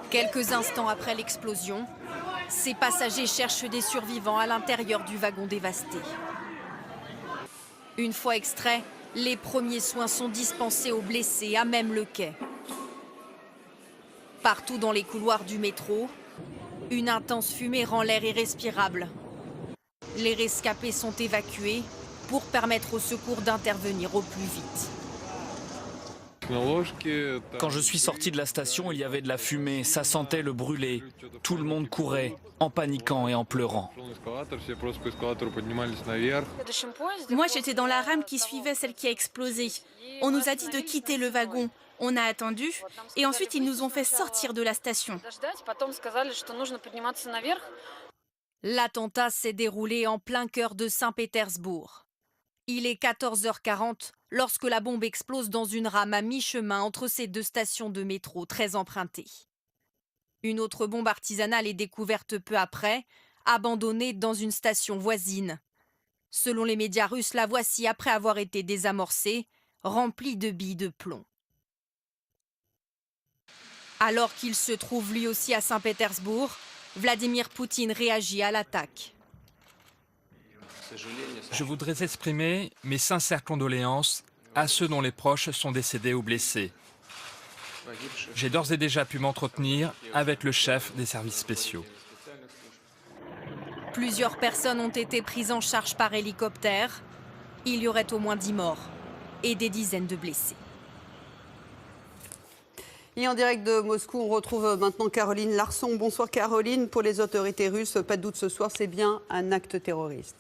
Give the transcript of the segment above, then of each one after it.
Quelques instants après l'explosion, ces passagers cherchent des survivants à l'intérieur du wagon dévasté. Une fois extraits, les premiers soins sont dispensés aux blessés à même le quai. Partout dans les couloirs du métro, une intense fumée rend l'air irrespirable. Les rescapés sont évacués pour permettre aux secours d'intervenir au plus vite. Quand je suis sorti de la station, il y avait de la fumée, ça sentait le brûler. Tout le monde courait, en paniquant et en pleurant. Moi, j'étais dans la rame qui suivait celle qui a explosé. On nous a dit de quitter le wagon. On a attendu et ensuite ils nous ont fait sortir de la station. L'attentat s'est déroulé en plein cœur de Saint-Pétersbourg. Il est 14h40 lorsque la bombe explose dans une rame à mi-chemin entre ces deux stations de métro très empruntées. Une autre bombe artisanale est découverte peu après, abandonnée dans une station voisine. Selon les médias russes, la voici après avoir été désamorcée, remplie de billes de plomb. Alors qu'il se trouve lui aussi à Saint-Pétersbourg, Vladimir Poutine réagit à l'attaque. Je voudrais exprimer mes sincères condoléances à ceux dont les proches sont décédés ou blessés. J'ai d'ores et déjà pu m'entretenir avec le chef des services spéciaux. Plusieurs personnes ont été prises en charge par hélicoptère. Il y aurait au moins 10 morts et des dizaines de blessés. Et en direct de Moscou, on retrouve maintenant Caroline Larson. Bonsoir Caroline. Pour les autorités russes, pas de doute ce soir, c'est bien un acte terroriste.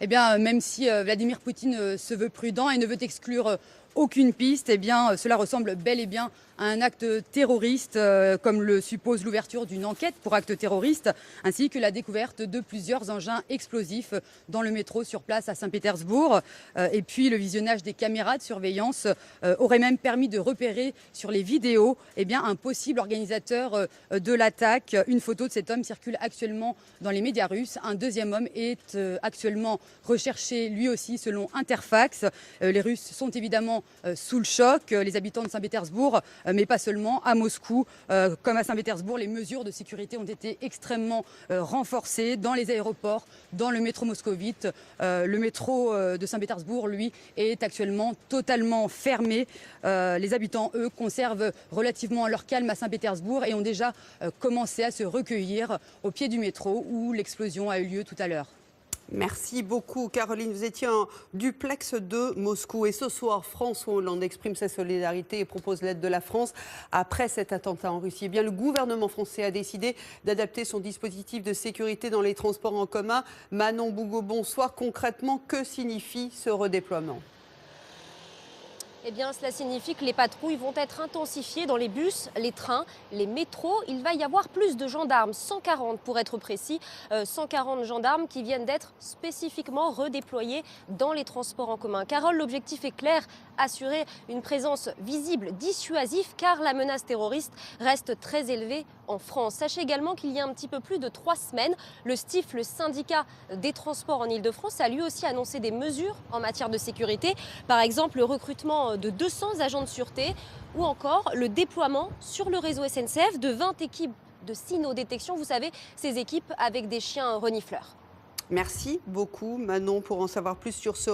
Eh bien, même si Vladimir Poutine se veut prudent et ne veut exclure aucune piste, eh bien, cela ressemble bel et bien à un acte terroriste, comme le suppose l'ouverture d'une enquête pour acte terroriste, ainsi que la découverte de plusieurs engins explosifs dans le métro sur place à Saint-Pétersbourg. Et puis le visionnage des caméras de surveillance aurait même permis de repérer sur les vidéos eh bien, un possible organisateur de l'attaque. Une photo de cet homme circule actuellement dans les médias russes. Un deuxième homme est actuellement recherché lui aussi selon Interfax. Les Russes sont évidemment sous le choc, les habitants de Saint-Pétersbourg, mais pas seulement. À Moscou, comme à Saint-Pétersbourg, les mesures de sécurité ont été extrêmement renforcées dans les aéroports, dans le métro moscovite. Le métro de Saint-Pétersbourg, lui, est actuellement totalement fermé. Les habitants, eux, conservent relativement leur calme à Saint-Pétersbourg et ont déjà commencé à se recueillir au pied du métro où l'explosion a eu lieu tout à l'heure. Merci beaucoup Caroline. Vous étiez en duplex de Moscou. Et ce soir, François Hollande exprime sa solidarité et propose l'aide de la France après cet attentat en Russie. Eh bien, le gouvernement français a décidé d'adapter son dispositif de sécurité dans les transports en commun. Manon Bougot, bonsoir. Concrètement, que signifie ce redéploiement ? Eh bien, cela signifie que les patrouilles vont être intensifiées dans les bus, les trains, les métros. Il va y avoir plus de gendarmes, 140 pour être précis, 140 gendarmes qui viennent d'être spécifiquement redéployés dans les transports en commun. Carole, l'objectif est clair, assurer une présence visible, dissuasive, car la menace terroriste reste très élevée en France. Sachez également qu'il y a un petit peu plus de 3 semaines, le STIF, le syndicat des transports en Ile-de-France, a lui aussi annoncé des mesures en matière de sécurité. Par exemple, le recrutement de 200 agents de sûreté ou encore le déploiement sur le réseau SNCF de 20 équipes de cynodétection. Vous savez, ces équipes avec des chiens renifleurs. Merci beaucoup Manon pour en savoir plus sur ce